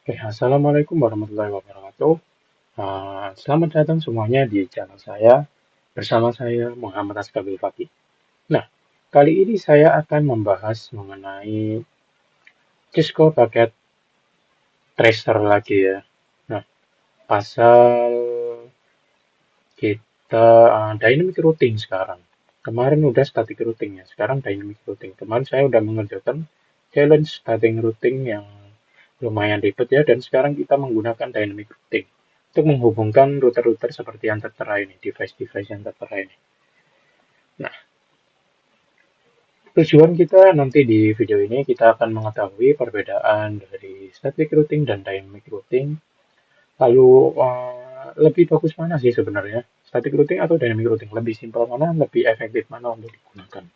Oke, Assalamualaikum warahmatullahi wabarakatuh. Selamat datang semuanya di channel saya. Bersama saya Muhammad Askabil Fakih. Nah, kali ini saya akan membahas mengenai Cisco paket tracer lagi ya. Nah, pasal kita dynamic routing sekarang. Kemarin udah static routing ya, sekarang dynamic routing. Kemarin saya udah mengerjakan challenge static routing yang lumayan ribet ya, dan sekarang kita menggunakan dynamic routing untuk menghubungkan router-router seperti yang tertera ini, device-device yang tertera ini. Nah, tujuan kita nanti di video ini kita akan mengetahui perbedaan dari static routing dan dynamic routing. Lalu lebih bagus mana sih sebenarnya? Static routing atau dynamic routing? Lebih simpel mana, lebih efektif mana untuk digunakan?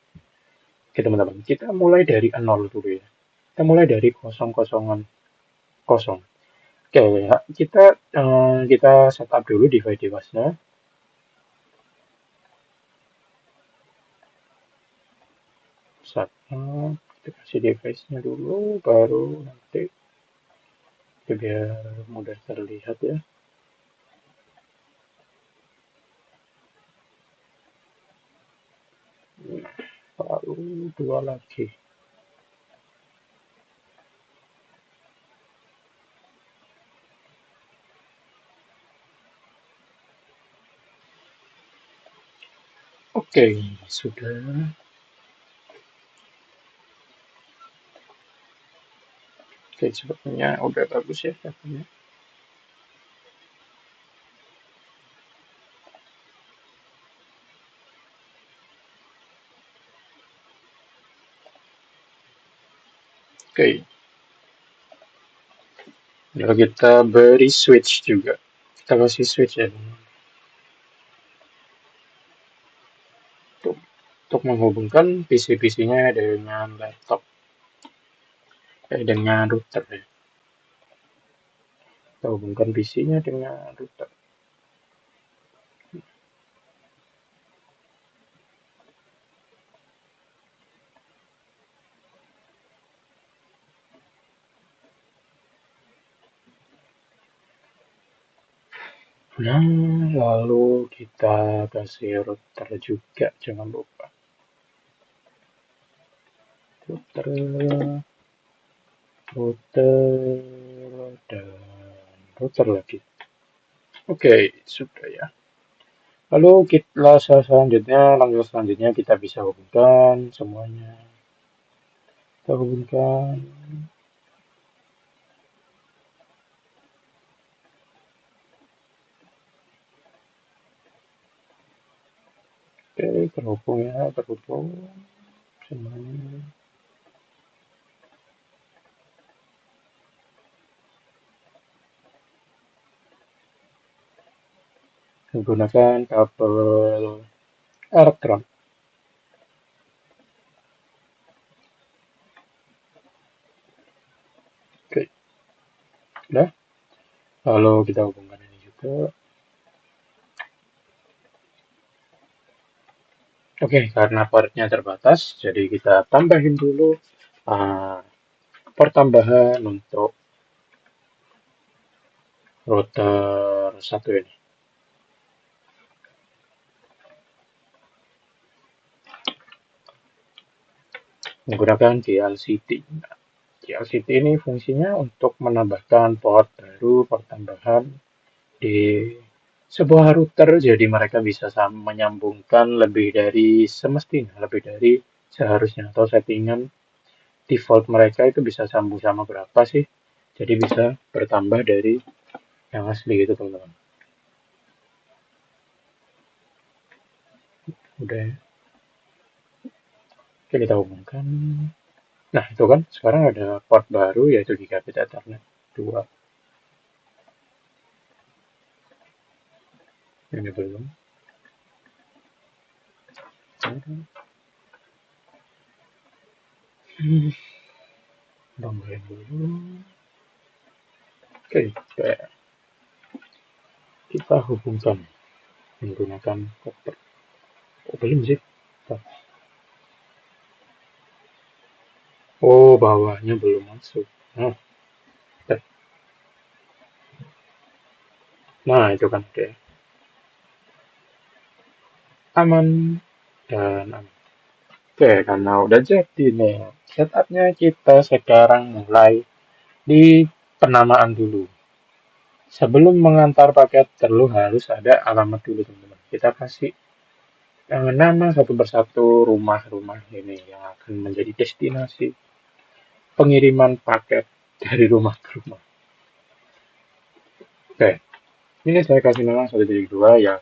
Oke teman-teman, kita mulai dari nol dulu ya. Kita mulai dari kosong kosongan kosong. Oke ya, kita setup dulu device-nya. Kita kasih device-nya dulu, baru nanti biar mudah terlihat ya. Lalu dua lagi. Oke, sudah. Oke, sepertinya udah bagus ya katanya. Oke, lalu kita beri switch juga. Kita kasih switch ya untuk menghubungkan PC-PC-nya dengan laptop, dengan router ya. Kita hubungkan PC-nya dengan router. Nah, lalu kita kasih router juga, jangan lupa. Router, dan router lagi. Oke, sudah ya. Lalu langkah selanjutnya kita bisa hubungkan semuanya. Kita hubungkan. Oke, terhubung ya, terhubung semuanya. Menggunakan kabel elektron. Oke, udah. Lalu kita hubungkan ini juga. Oke, karena portnya terbatas, jadi kita tambahin dulu uh, port tambahan untuk router satu ini. Menggunakan DLCT. DLCT ini fungsinya untuk menambahkan port baru, port tambahan di sebuah router, jadi mereka bisa menyambungkan lebih dari semestinya, lebih dari seharusnya, atau settingan default mereka itu bisa sambung sama berapa sih, jadi bisa bertambah dari yang asli gitu teman-teman. Udah ya. Oke, kita hubungkan. Nah itu kan sekarang ada port baru yaitu Gigabit Ethernet 2. Ini belum. Tambahin dulu. Oke, kita hubungkan menggunakan koper. Oh, belum sih. Oh, bawahnya belum masuk. Nah, Nah, itu kan udah aman dan aman. Oke, karena udah jadi nih, setupnya kita sekarang mulai di penamaan dulu. Sebelum mengantar paket, perlu harus ada alamat dulu, teman-teman. Kita kasih nama satu persatu rumah-rumah ini yang akan menjadi destinasi pengiriman paket dari rumah ke rumah. Oke, ini saya kasih nama 1.2 ya,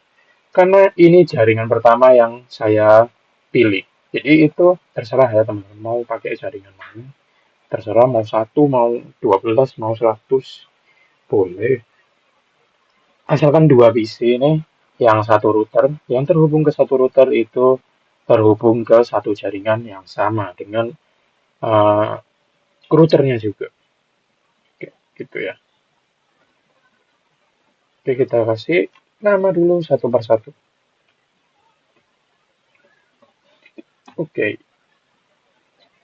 karena ini jaringan pertama yang saya pilih. Jadi itu terserah ya teman-teman, mau pakai jaringan mana. Terserah mau satu, mau 12, mau 100, boleh. Asalkan dua PC ini, yang satu router, yang terhubung ke satu router itu terhubung ke satu jaringan yang sama dengan uh, routernya juga. Oke, gitu ya. Oke, kita kasih nama dulu satu persatu. Oke,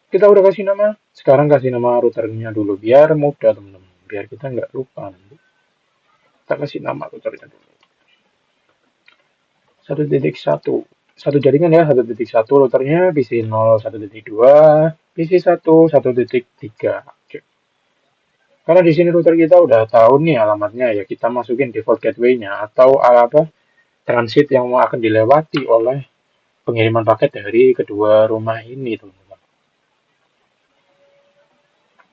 kita udah kasih nama. Sekarang kasih nama routernya dulu biar mudah teman-teman. Biar kita nggak lupa nanti. Kita kasih nama routernya dulu. 1.1. Satu jaringan ya, 1.1 routernya PC 0, 1.2, PC 1, 1.3. Oke. Karena di sini router kita udah tahu nih alamatnya ya, kita masukin default gateway-nya atau apa transit yang akan dilewati oleh pengiriman paket dari kedua rumah ini, teman-teman.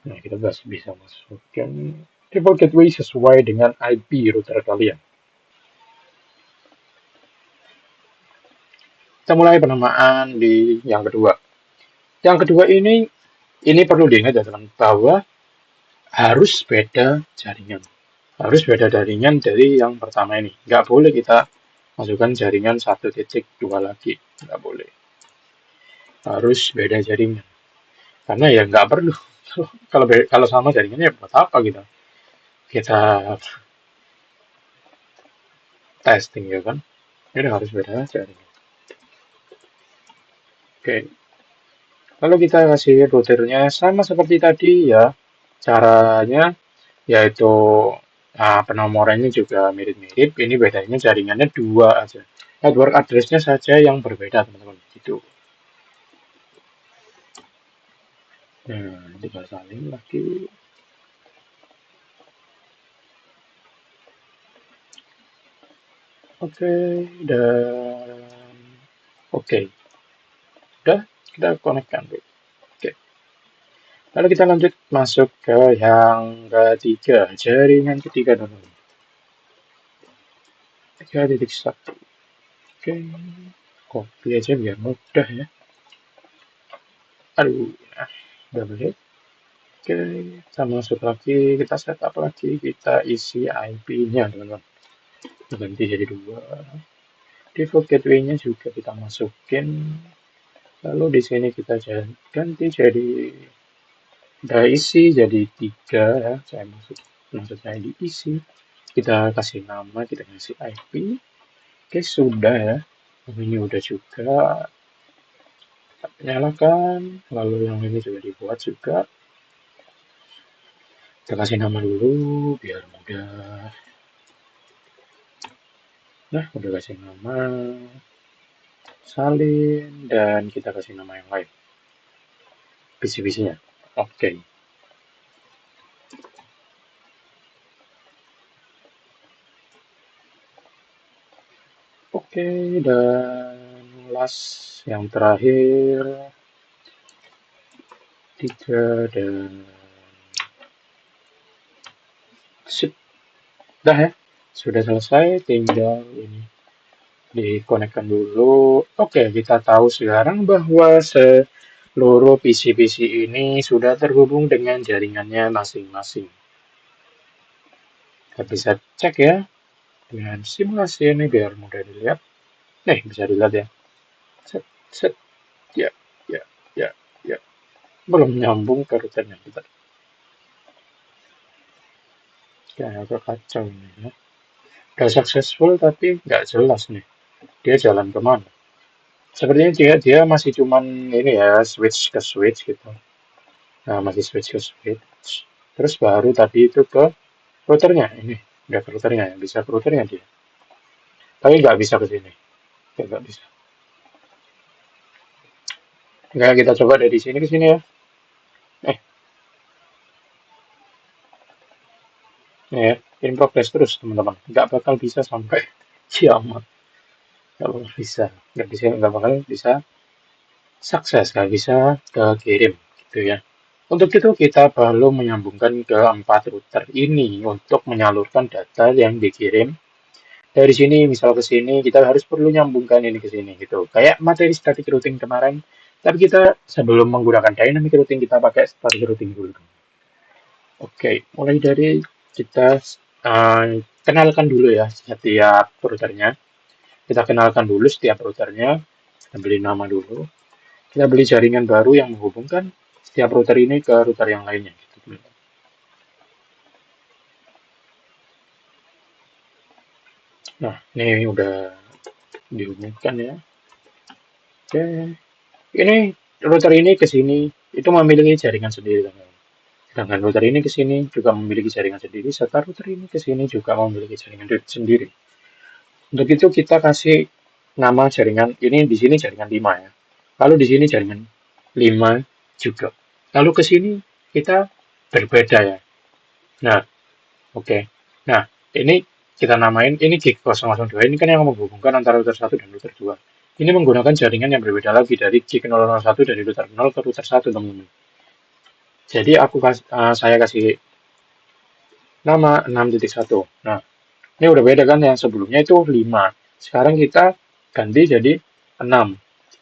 Nah, kita bisa masukin default gateway sesuai dengan IP router kalian. Kita mulai penamaan di yang kedua. Yang kedua ini perlu diingat ya teman, bahwa harus beda jaringan. Harus beda jaringan dari yang pertama ini. Nggak boleh kita masukkan jaringan 1.2 lagi. Nggak boleh. Harus beda jaringan. Karena ya nggak perlu. Kalau sama jaringannya buat apa gitu. Kita testing ya kan. Ini harus beda jaringan. Oke. Lalu kita kasih routernya sama seperti tadi ya. Caranya yaitu penomorannya juga mirip-mirip. Ini bedanya jaringannya dua aja. Network address-nya saja yang berbeda, teman-teman. Gitu. Nah, tinggal salin lagi. Oke, dan oke. Udah, kita konekkan dulu. Oke. Lalu kita lanjut masuk ke yang ketiga, jaringan ketiga, teman-teman. 3.1. Oke, copy aja biar mudah ya. Aduh, nah, udah boleh. Oke, kita masuk lagi, kita setup lagi, kita isi IP-nya, teman-teman. Ganti jadi 2. Default gateway-nya juga kita masukin. Lalu di sini kita ganti jadi udah isi jadi 3 ya. Maksud saya diisi. Kita kasih nama, kita kasih IP. Oke, sudah ya. Ini udah juga. Nyalakan. Lalu yang ini juga dibuat juga. Kita kasih nama dulu biar mudah. Nah, udah kasih nama, salin, dan kita kasih nama yang lain. PC-PC-nya. Oke. Oke, dan last yang terakhir 3 dan sip. Dah ya. Sudah selesai, tinggal ini dikonekkan dulu. Oke, kita tahu sekarang bahwa seluruh PC-PC ini sudah terhubung dengan jaringannya masing-masing. Kita bisa cek ya dengan simulasi ini biar mudah dilihat. Nih, bisa dilihat ya. Set, set, ya, ya, ya, ya. Belum nyambung ke routernya kita. Kayak agak kacau ini ya. Udah successful tapi nggak jelas nih. Dia jalan kemana. Sepertinya dia masih cuman ini ya, switch ke switch gitu. Nah, masih switch ke switch. Terus baru tadi itu ke routernya ini. Udah ke routernya ya, bisa ke routernya dia. Tapi nggak bisa ke sini. Nggak bisa. Nggak, kita coba dari sini ke sini ya. Eh, ya, in progress terus teman-teman. Nggak bakal bisa sampai kiamat. Nggak bakal bisa. Nggak bakal bisa sukses. Nggak bisa kekirim gitu ya. Untuk itu kita perlu menyambungkan ke 4 router ini untuk menyalurkan data yang dikirim dari sini. Misal ke sini kita harus perlu nyambungkan ini ke sini gitu. Kayak materi static routing kemarin, tapi kita sebelum menggunakan dynamic routing kita pakai static routing dulu. Oke, mulai dari kita eh, kenalkan dulu ya setiap routernya. Kita kenalkan dulu setiap routernya. Kita beli nama dulu. Kita beli jaringan baru yang menghubungkan setiap router ini ke router yang lainnya gitu. Nah, ini udah dihubungkan ya. Oke, ini router ini ke sini itu memiliki jaringan sendiri, teman-teman. Sedangkan router ini ke sini juga memiliki jaringan sendiri, serta router ini ke sini juga memiliki jaringan sendiri. Untuk itu kita kasih nama jaringan ini di sini jaringan 5 ya. Lalu di sini jaringan 5 juga. Lalu ke sini kita berbeda ya. Nah, oke. Nah, ini kita namain ini gig 002. Ini kan yang menghubungkan antara router 1 dan router 2. Ini menggunakan jaringan yang berbeda lagi dari gig 001 dari router 0 ke router 1, teman-teman. Jadi saya kasih nama 6.1. Nah, ini udah beda kan yang sebelumnya itu 5. Sekarang kita ganti jadi 6.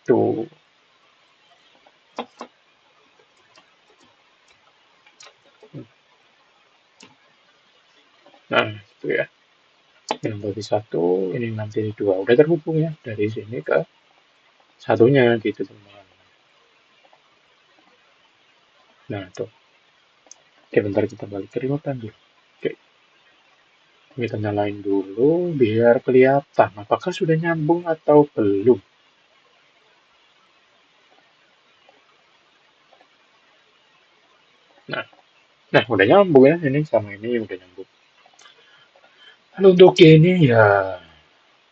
Tuh. Nah, itu ya. Yang bagi 1, ini nanti 2. Udah terhubung ya dari sini ke satunya gitu, teman-teman. Nah, tuh. Oke, bentar kita balik ke remote dulu. Oke, kita nyalain dulu biar kelihatan apakah sudah nyambung atau belum. Nah, nah udah nyambung ya, ini sama ini udah nyambung. Lalu untuk ini ya,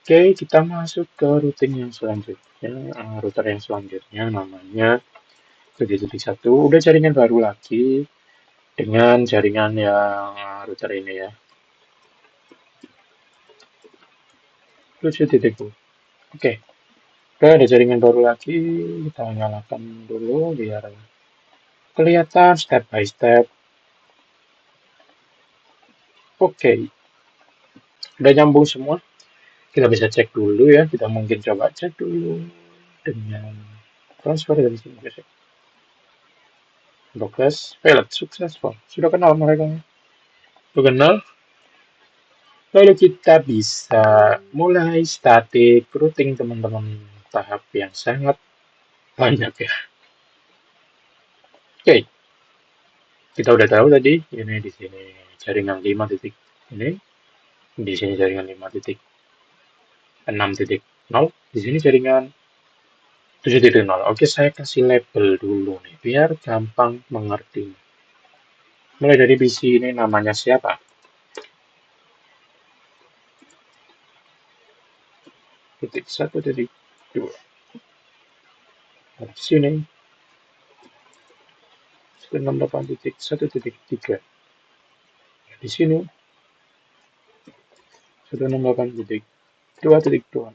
oke kita masuk ke routing yang selanjutnya, router yang selanjutnya namanya 7.1. Udah jaringan baru lagi dengan jaringan yang router ini ya, 7.0. Oke, udah ada jaringan baru lagi, kita nyalakan dulu biar kelihatan step by step. Oke, udah nyambung semua. Kita bisa cek dulu ya. Kita mungkin coba cek dulu dengan transfer dari sini. Progress failed successful. Sudah kenal mereka. Sudah kenal. Lalu kita bisa mulai static routing, teman-teman. Tahap yang sangat banyak ya. Oke, kita udah tahu tadi. Ini di sini jaringan 5 titik ini. Di sini jaringan 5 titik 6 titik 0. Di sini jaringan 7.0. Oke, saya kasih label dulu nih, biar gampang mengerti. Mulai dari PC ini namanya siapa? Titik 1, titik 2. Nah, di sini 168 titik 1 titik 3. Di sini 168 titik 2 titik 2.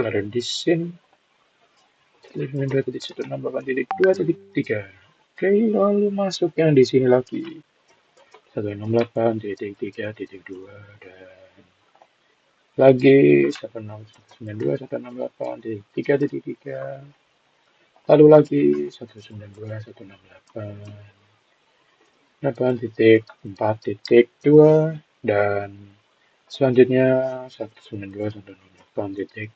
Lalu di sini 192 titik 168 titik 2 titik 3. Oke, lalu masuk yang di sini lagi 168 titik 3 titik 2 dan lagi 192 168 titik 3 titik 3. Lalu lagi 192 168 8 titik 4 titik 2 dan selanjutnya 192 168 titik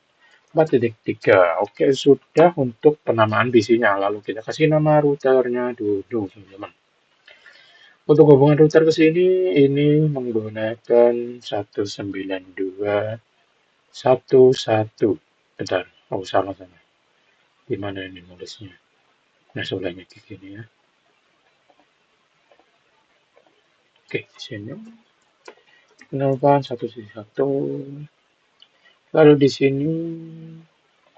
4 titik 3. Oke, sudah untuk penamaan PC-nya. Lalu kita kasih nama routernya dulu, teman-teman. Untuk hubungan router ke sini ini menggunakan 192.1.1. Bentar, oh salah sana. Gimana ini nulisnya? Nah, sebelahnya kayak gini ya. Oke, di sini penerbangan 1,1. Lalu di sini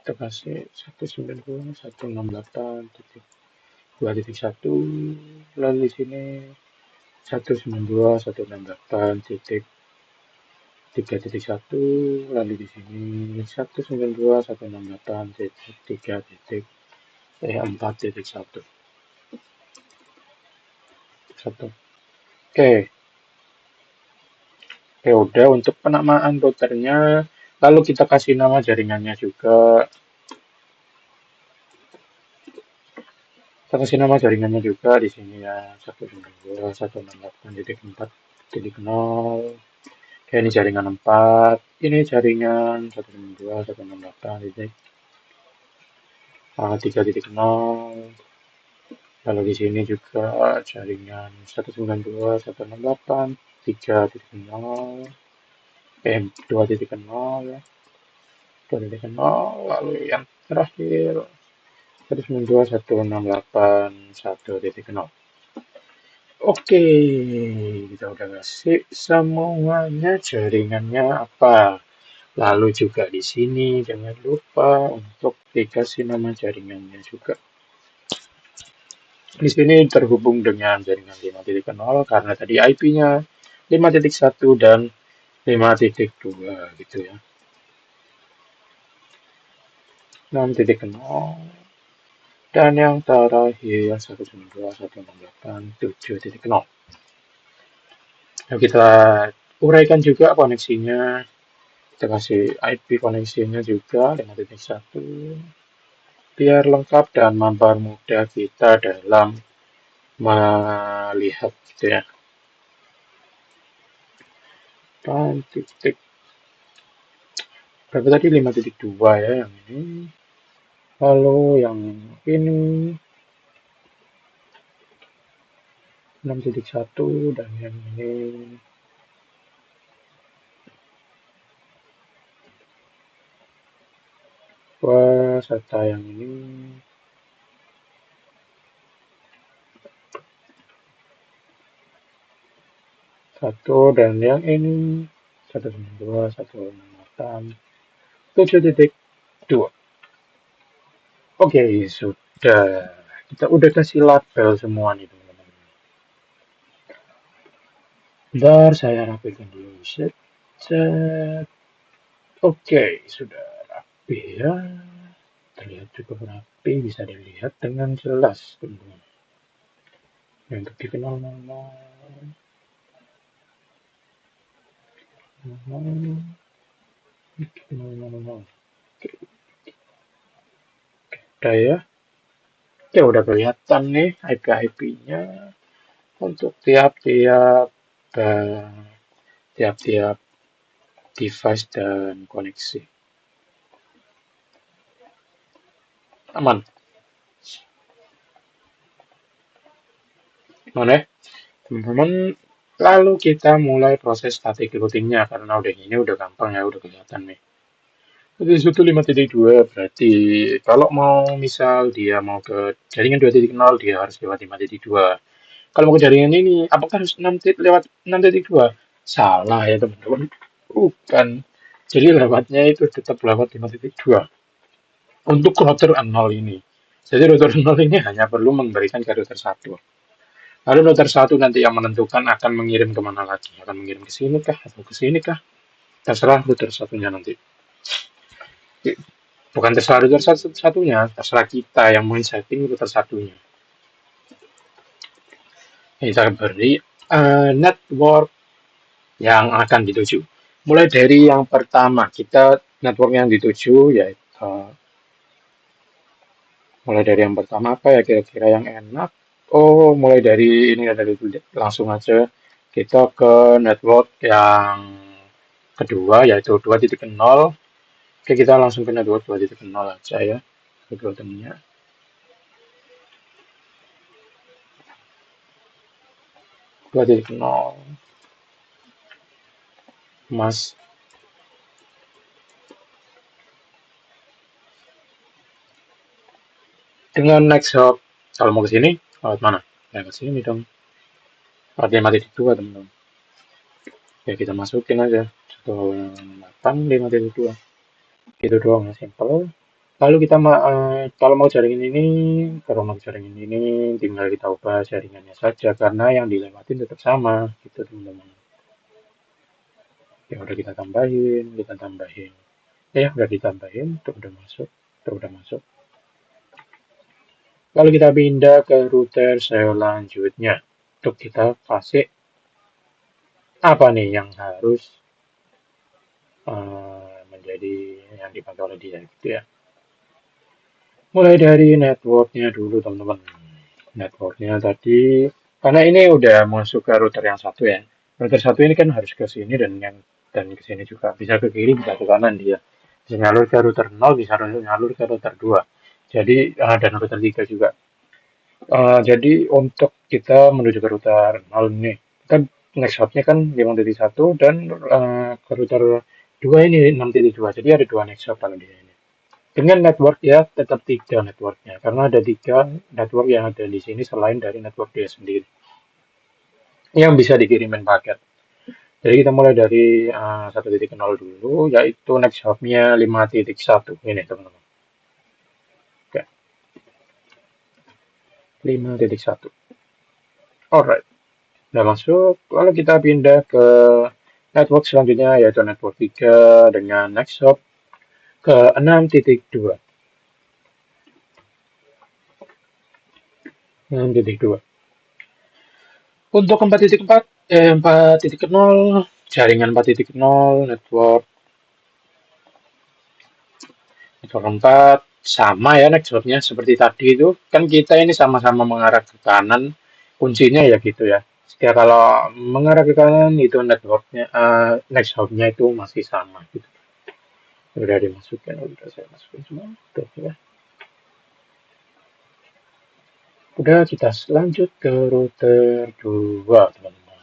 kita kasih 190.168.2.1. Lalu di sini 192.168.3.1. Lalu di sini 192.168.3.4.1. Satu. Oke, oke udah untuk penamaan routernya. Lalu kita kasih nama jaringannya juga. Kita kasih nama jaringannya juga di sini ya 192.168.4.0. Oke, ini jaringan 4. Ini jaringan 192.168.3.0. Lalu di sini juga jaringan 192.168.3.0. 2.0 ya. 2.0. Lalu yang terakhir 192.168.1.0. Oke, kita udah kasih semuanya jaringannya apa. Lalu juga di sini jangan lupa untuk dikasih nama jaringannya juga. Di sini terhubung dengan jaringan 5.0 karena tadi IP-nya 5.1 dan 5.2 gitu ya. 6.0 dan yang terakhir 192.168.7.0. Nah, kita uraikan juga koneksinya. Kita kasih IP koneksinya juga 5.1 biar lengkap dan mempermudah kita dalam melihat gitu ya. Dan titik berapa tadi 5.2 ya yang ini. Lalu yang ini 6.1 dan yang ini serta yang ini 1 dan yang ini 192.168.7.2. Oke, sudah. Kita udah kasih label semua nih teman-teman. Bentar, saya rapikan dulu. Set, set. Oke, sudah rapi ya. Terlihat cukup rapi, bisa dilihat dengan jelas teman-teman. Untuk dikenal nama. Oke, udah ya. Oke, udah kelihatan nih IP-IP-nya untuk tiap-tiap tiap-tiap device dan koneksi. Aman. Mana? Teman-teman, lalu kita mulai proses static routingnya karena udah ini udah gampang ya, udah kelihatan nih. Jadi itu 5.2 berarti kalau mau misal dia mau ke jaringan 2.0 dia harus lewat 5.2. Kalau mau ke jaringan ini apakah harus lewat 6.2? Salah ya teman-teman. Bukan. Jadi lewatnya itu tetap lewat 5.2 untuk router 0 ini. Jadi router 0 ini hanya perlu memberikan ke router 1. Lalu router 1 nanti yang menentukan akan mengirim kemana lagi. Akan mengirim ke sini kah atau ke sini kah? Terserah router satunya nanti. Bukan terserah router satunya, terserah kita yang mau setting router satunya. Kita beri network yang akan dituju. Mulai dari yang pertama, kita network yang dituju yaitu mulai dari yang pertama apa ya kira-kira yang enak. Oh, mulai dari ini dari langsung aja kita ke network yang kedua yaitu 2.0. Oke, kita langsung ke network 2.0 aja ya. Routernya 2.0. Mas dengan next hop kalau mau ke sini lewat mana? Ya ke sini dong. Lewat 5.2 teman-teman. Ya kita masukin aja 108.5.2 gitu doang ya, simple. Lalu kita kalau mau jaringan ini, kalau mau jaringan ini tinggal kita ubah jaringannya saja karena yang dilewatin tetap sama gitu teman-teman. Ya udah kita tambahin. Ya udah ditambahin, tuh udah masuk, tuh udah masuk. Lalu kita pindah ke router selanjutnya. Untuk kita kasih apa nih yang harus menjadi yang dipakai oleh dia gitu ya. Mulai dari networknya dulu teman-teman. Networknya tadi, karena ini udah masuk ke router yang satu ya. Router satu ini kan harus ke sini dan ke sini juga. Bisa ke kiri, bisa ke kanan dia. Bisa nyalur ke router nol, bisa nyalur ke router 2. Jadi dan router 3 juga. Jadi untuk kita menuju ke router nol ini, kan next hub-nya kan 5.1 dan ke router 2 ini 6.2. Jadi ada dua next hub kalau di sini. Dengan network ya tetap tiga networknya, karena ada tiga network yang ada di sini selain dari network dia sendiri yang bisa dikirimin paket. Jadi kita mulai dari 1.0 dulu, yaitu next hub-nya 5.1 ini teman-teman. Oke, 5.1. Alright, udah masuk. Lalu kita pindah ke network selanjutnya yaitu network 3 dengan next hub ke 6.2. 6.2. Untuk 4.4, 4.0, jaringan 4.0, network 4, sama ya networknya seperti tadi itu. Kan kita ini sama-sama mengarah ke kanan, kuncinya ya gitu ya. Setiap kalau mengarah ke kanan itu networknya, next hub-nya itu masih sama gitu. Udah dimasukin, udah saya masukin semua. Tuh, ya. Udah kita lanjut ke router 2 teman-teman.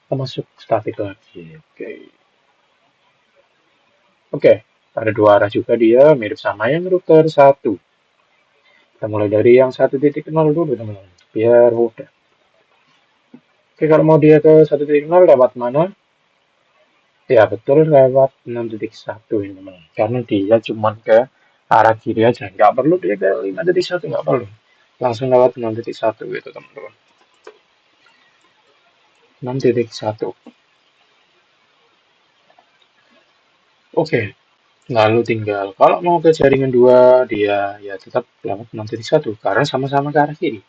Kita masuk static lagi. Oke. Oke, ada dua arah juga dia, mirip sama yang router satu. Kita mulai dari yang 1.0 dulu teman-teman, biar mudah. Oke, kalau mau dia ke 1.0 lewat mana? Ya betul lewat 6.1 ini teman-teman. Karena dia cuma ke arah kiri aja, nggak perlu dia ke 5.1, nggak perlu. Langsung lewat 6.1 gitu teman-teman. 6.1. Oke, lalu tinggal kalau mau ke jaringan 2 dia ya tetap lewat 6.1 karena sama-sama ke arah kiri.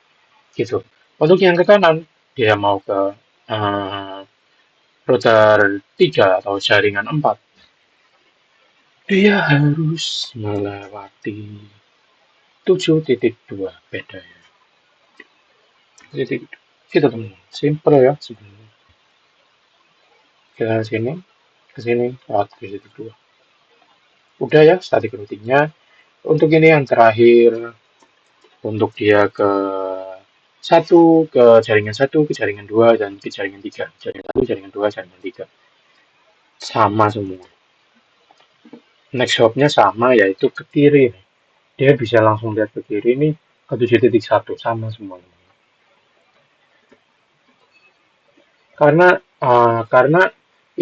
Gitu. Untuk yang ke kanan, dia mau ke eh, router 3 atau jaringan 4, dia harus melewati 7.2 bedanya. Titik kita teman, simple ya sebenarnya. Ke sini, ke sini, lewat 7.2. Udah ya static routingnya. Untuk ini yang terakhir, untuk dia ke satu, ke jaringan 2 dan ke jaringan 3. Jaringan 1, jaringan 2, jaringan 3. Sama semua. Next hop-nya sama yaitu ke kiri. Dia bisa langsung lihat ke kiri nih ke 7.1 sama semuanya. Karena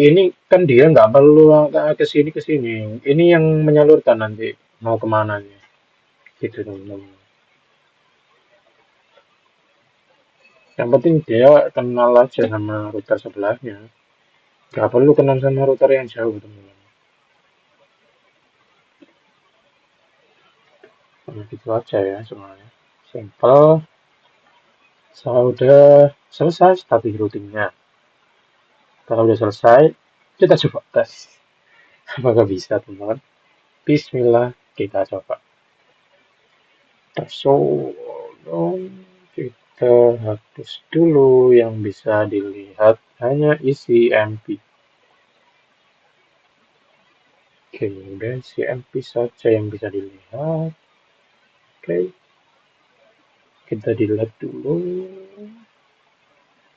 ini kan dia nggak perlu ke sini. Ini yang menyalurkan nanti mau kemana nih. Gitu teman-teman. Yang penting dia kenal aja sama router sebelahnya. Nggak perlu kenal sama router yang jauh teman-teman. Nah, gitu aja ya semuanya. Simple. Sudah selesai static routingnya. Kalau udah selesai, kita coba tes. Apakah bisa teman-teman? Bismillah, kita coba. So, kita hapus dulu yang bisa dilihat hanya isi MP. Oke, udah isi MP saja yang bisa dilihat. Oke, kita delete dulu.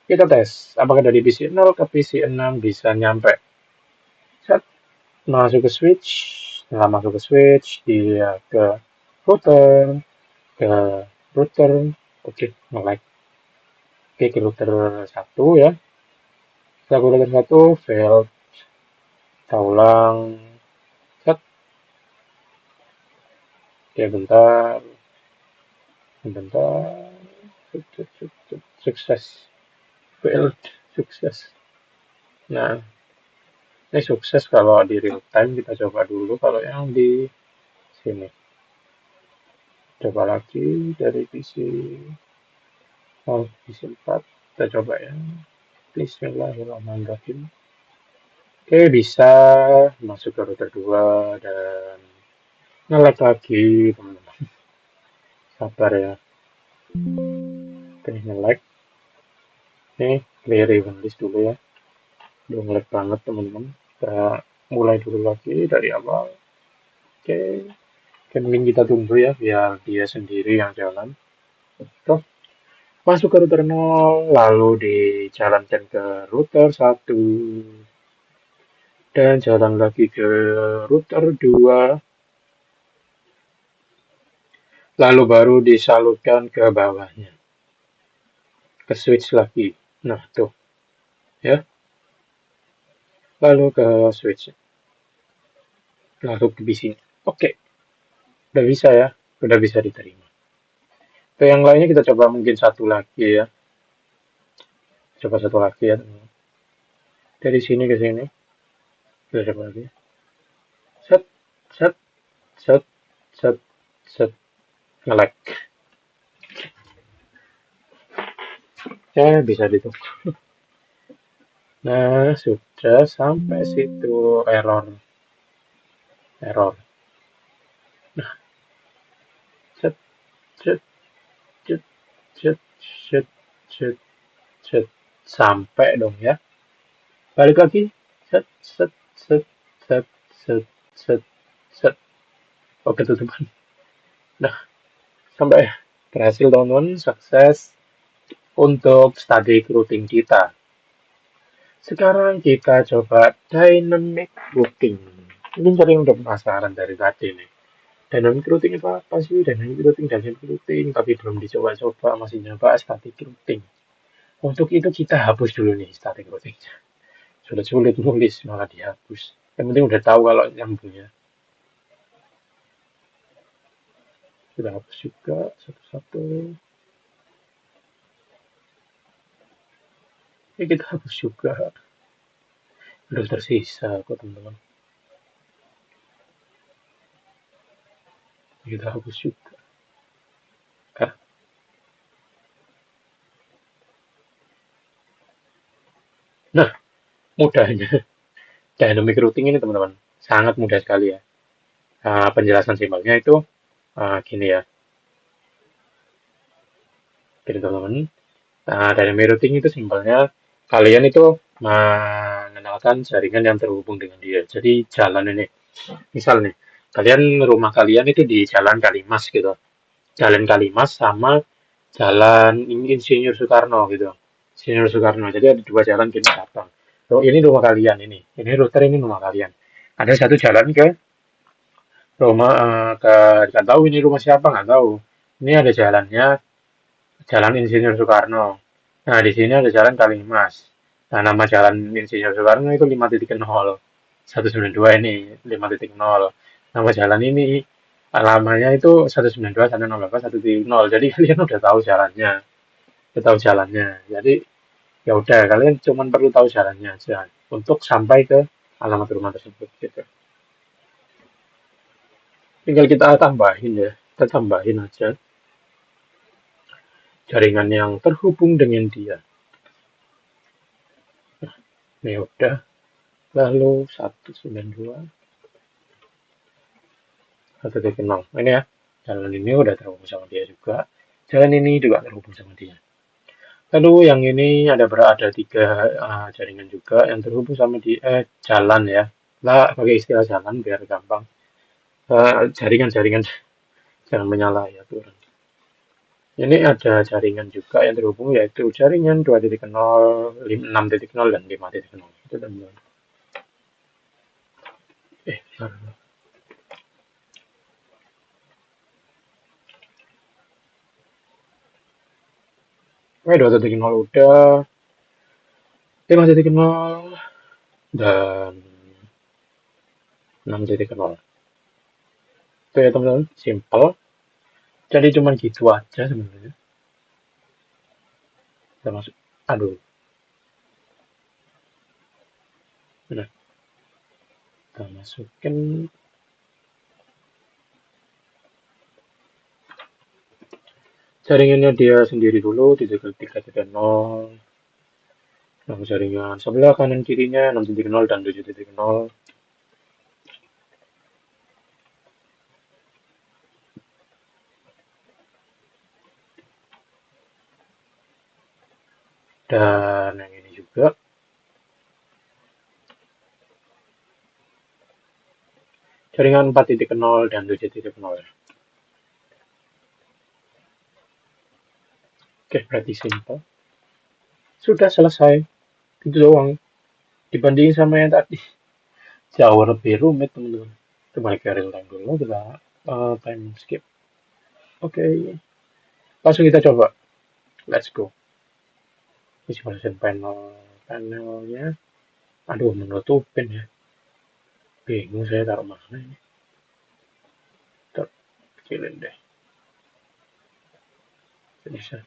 Kita tes, apakah dari PC 0 ke PC 6 bisa nyampe. Set, masuk ke switch. Setelah masuk ke switch, dia ke router, ke router, oke, nge-like. Oke, ke router 1 ya. Kalkulator satu failed, kita ulang, set, oke bentar, bentar, sukses, failed, sukses. Nah, ini sukses kalau di real time. Kita coba dulu kalau yang di sini. Coba lagi dari PC, oh PC 4, kita coba ya. Bismillahirrahmanirrahim. Oke, bisa masuk ke router 2 dan nge-lag lagi, teman-teman. Sabar ya. Oke, nge-lag. Nih, clear event list dulu ya. Udah nge-lag banget, teman-teman. Kita mulai dulu lagi dari awal. Oke, mending kita tunggu ya, biar dia sendiri yang jalan. Tuh, masuk ke router 0, lalu dijalankan ke router 1, dan jalan lagi ke router 2, lalu baru disalurkan ke bawahnya, ke switch lagi. Nah, tuh, ya. Lalu ke switch, lalu ke PC. Oke, udah bisa ya, udah bisa diterima. Ke yang lainnya kita coba mungkin satu lagi ya. Coba satu lagi ya, teman. Dari sini ke sini. Kita coba lagi. Set, set, set, set, set. Nge-lag. Ya, bisa ditunggu. Nah, sudah sampai situ error. Error. Set, set, set, set, set, set, set. Sampai dong ya. Balik lagi. Set, set, set, set, set, set, set. Oke, tutupan. Nah, sampai berhasil teman-teman. Sukses untuk static routing kita. Sekarang kita coba dynamic routing. Ini sering udah penasaran dari tadi nih. Dynamic routing itu apa sih? Dynamic routing, tapi belum dicoba-coba, masih nyoba static routing. Untuk itu kita hapus dulu nih static routing. Sudah sulit nulis malah dihapus. Yang penting udah tahu kalau nyambungnya. Sudah hapus juga satu-satu. Ini kita hapus juga. Belum tersisa kok teman-teman. Kita hapus juga. Nah, mudahnya dynamic routing ini teman-teman sangat mudah sekali ya. Penjelasan simpelnya itu gini ya. Jadi teman-teman, dynamic routing itu simpelnya kalian itu mengenalkan jaringan yang terhubung dengan dia. Jadi jalan ini, misal nih, rumah kalian itu di Jalan Kalimas gitu. Jalan Kalimas sama Jalan Insinyur Soekarno gitu. Insinyur Soekarno. Jadi ada dua jalan gini cabang. Oh, ini rumah kalian ini. Ini router ini rumah kalian. Ada satu jalan ke rumah ke nggak tahu ini rumah siapa nggak tahu. Ini ada jalannya Jalan Insinyur Soekarno. Nah, di sini ada Jalan Kalimas. Nah, nama Jalan Insinyur Soekarno itu 5.0. 192 ini 5.0. Nama jalan ini alamatnya itu 192 108 1.0. Jadi kalian udah tahu jalannya, udah tahu jalannya. Jadi ya udah kalian cuma perlu tahu jalannya aja untuk sampai ke alamat rumah tersebut gitu. Tinggal kita tambahin ya, kita tambahin aja jaringan yang terhubung dengan dia. Ini udah, lalu 192 1.0. Ini ya, jalan ini udah terhubung sama dia juga. Jalan ini juga terhubung sama dia. Lalu yang ini ada tiga jaringan juga yang terhubung sama di jalan ya. Lah pakai istilah jalan biar gampang. Jaringan-jaringan jangan menyalahi aturan. Ini ada jaringan juga yang terhubung yaitu jaringan 2.0, 6.0 dan 5.0. Itu teman-teman. Bentar. Oke, 2.0 udah. 5.0 dan 6.0. Itu ya teman-teman, simple. Jadi cuman gitu aja sebenarnya. Kita masuk, aduh, nah, kita masukin jaringannya dia sendiri dulu, 3.0, lalu jaringan sebelah kanan kirinya 6.0 dan 7.0, dan yang ini juga jaringan 4.0 dan 7.0. Oke, berarti simple. Sudah selesai. Itu doang. Dibandingin sama yang tadi, jauh lebih rumit teman-teman. Coba ke real time dulu, kita time skip. Oke, langsung kita coba. Let's go. Visualization panelnya. Aduh, menutupin ya. Bingung saya taruh mana ini. Ntar kecilin deh. Bisa.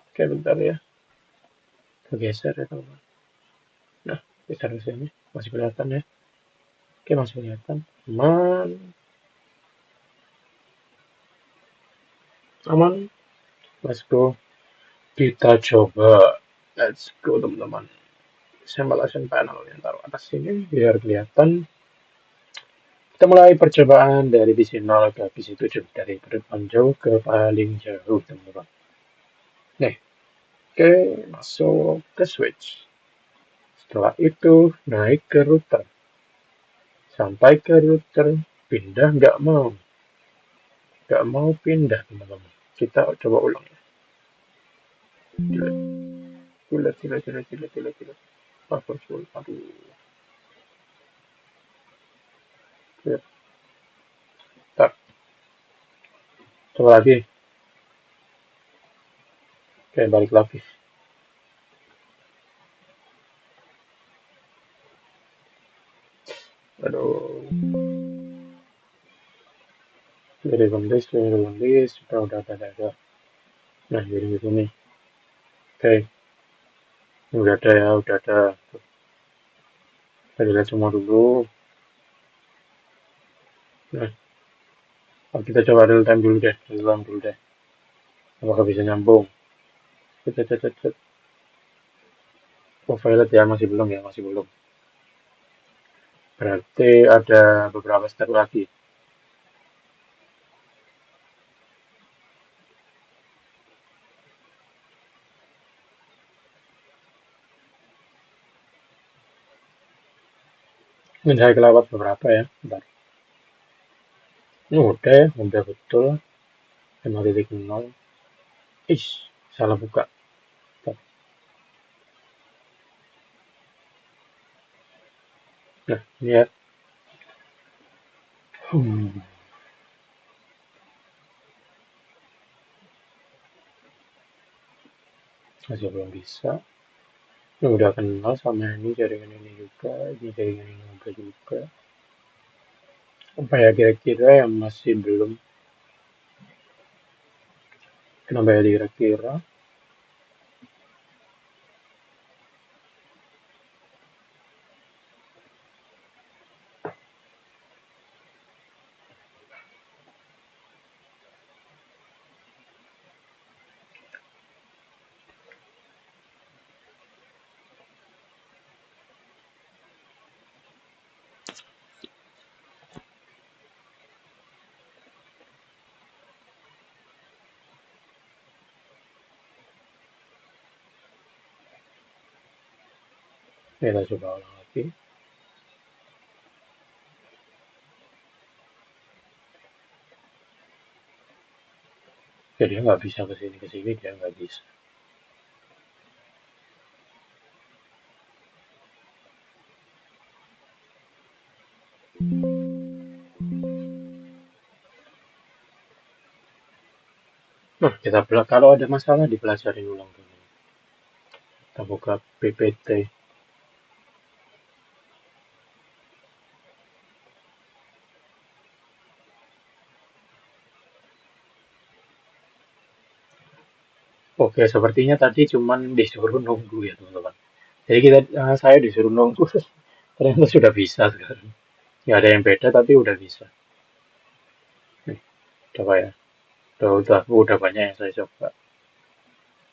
Oke, bentar ya. Kegeser ya teman-teman. Nah, geser ke sini. Masih kelihatan ya. Oke, masih kelihatan. Aman. Aman. Let's go. Kita coba. Let's go teman-teman. Simulation panel yang taruh atas sini biar kelihatan. Kita mulai percobaan dari visi 0 ke visi 7. Dari depan jauh ke paling jauh teman-teman. Nih, oke, masuk ke switch. Setelah itu naik ke router. Sampai ke router, pindah nggak mau pindah teman-teman. Kita coba ulang. Gila, gila, gila, gila, gila, gila, gila. Aduh, ya, tak, coba lagi. Oke, balik lagi. Aduh, dari list, udah. Nah, jadi gitu nih. Oke, udah ada ya, udah ada. Kita lihat semua dulu. Nah, kita coba real time dulu deh, apakah bisa nyambung? Cet, cet, cet, cet. Oh, violet ya, masih belum ya, masih belum. Berarti ada beberapa step lagi. Ini saya kelewat beberapa ya. Bentar. Ini udah betul. 5.0. Ih, salah buka. Bentar. Nah, ini ya. Hmm, masih belum bisa. Ini udah kenal sama ini jaringan ini juga. Ini jaringan ini juga. Apa ya kira-kira yang masih belum? Kenapa ya kira-kira? Kita coba ulang lagi. Jadi dia nggak bisa ke sini dia nggak bisa. Nah, kalau ada masalah dipelajarin ulang dulu. Kita buka PPT. Oke, sepertinya tadi cuman disuruh nunggu ya teman-teman. Jadi saya disuruh nunggu, ternyata sudah bisa sekarang. Nggak ada yang beda tapi udah bisa. Nih, coba ya. Udah banyak yang saya coba.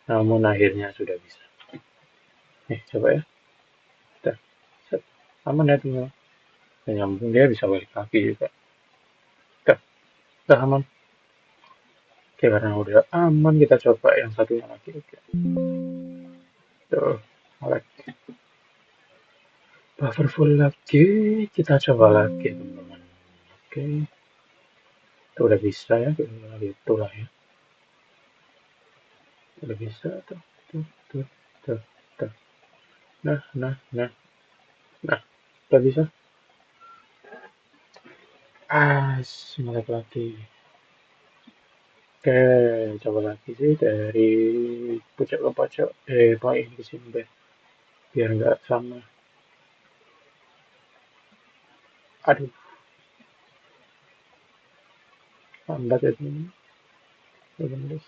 Namun akhirnya sudah bisa. Nih, coba ya. Udah, set. Aman ya teman-teman. Dan nyambung dia bisa balik kaki juga. Udah aman. Oke, karena udah aman kita coba yang satunya lagi. Oke. Tuh, mulai buffer full lagi. Kita coba lagi teman-teman. Oke. Itu udah bisa ya. Gitu lah ya. Udah bisa tuh. Tuh, tuh, tuh, tuh. Nah, nah, nah, nah. Udah bisa. Melek lagi. Oke, coba lagi sih dari pojok ke pojok. Paling ke sini deh. Biar nggak sama. Aduh, lambat ya teman. Teman.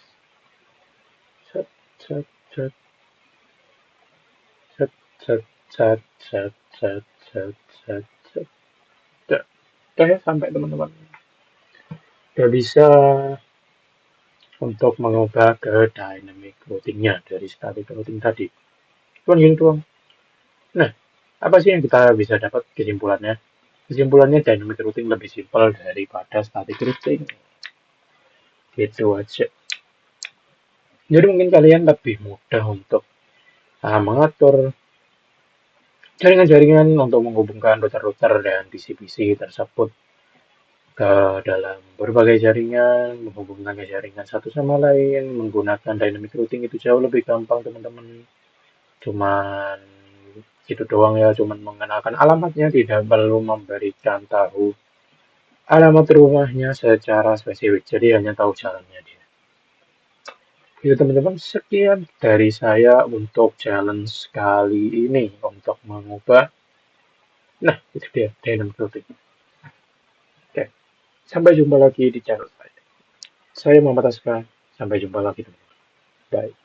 Set, set, set, set, set, set, set, set, set, set, set. Udah, udah ya sampai teman-teman. Udah bisa untuk mengubah ke dynamic routingnya dari static routing tadi. Cuman gini doang. Nah, apa sih yang kita bisa dapat kesimpulannya? Kesimpulannya dynamic routing lebih simpel daripada static routing. Gitu aja. Jadi mungkin kalian lebih mudah untuk mengatur jaringan-jaringan untuk menghubungkan router-router dan PC-PC tersebut ke dalam berbagai jaringan, menghubungkan ke jaringan satu sama lain, menggunakan dynamic routing itu jauh lebih gampang teman-teman. Cuman gitu doang ya, cuman mengenalkan alamatnya, tidak perlu memberikan tahu alamat rumahnya secara spesifik, jadi hanya tahu jalannya dia. Itu teman-teman, sekian dari saya untuk challenge kali ini untuk mengubah. Nah, itu dia dynamic routing. Oke, sampai jumpa lagi di channel saya. Saya Muhammad Aska. Sampai jumpa lagi teman-teman. Bye.